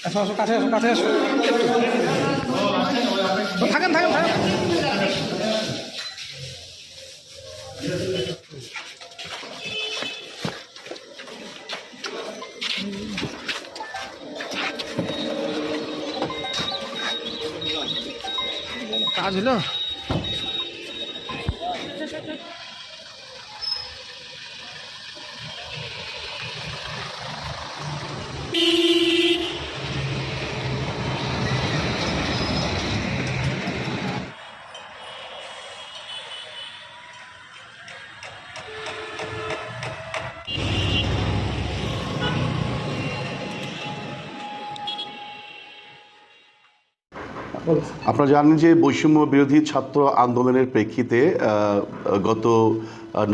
আসো আসো, কাছে আসো, কাছে আসো। থাকেন থাকেন থাকেন। কাজ হলো। আপনারা জানেন যে বৈষম্য বিরোধী ছাত্র আন্দোলনের প্রেক্ষিতে গত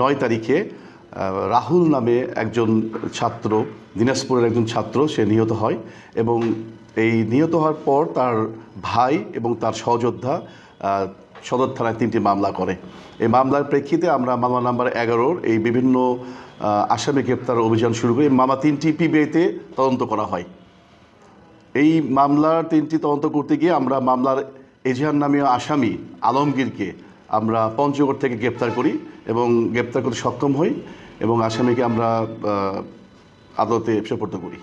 9 তারিখে রাহুল নামে একজন ছাত্র, দিনাজপুরের একজন ছাত্র, সে নিহত হয় এবং এই নিহত হওয়ার পর তার ভাই এবং তার সহযোদ্ধা সদর থানায় 3টি মামলা করে। এই মামলার প্রেক্ষিতে আমরা মামলা নাম্বার 11 এই বিভিন্ন আসামি গ্রেপ্তার অভিযান শুরু করি। মামলা 3টি পিবিআইতে তদন্ত করা হয়। এই মামলার 3টি তদন্ত করতে গিয়ে আমরা মামলার এজাহার নামীয় আসামি আলমগীরকে আমরা পঞ্চগড় থেকে গ্রেপ্তার করি এবং গ্রেপ্তার করতে সক্ষম হই এবং আসামিকে আমরা আদালতে সোপর্দ করি।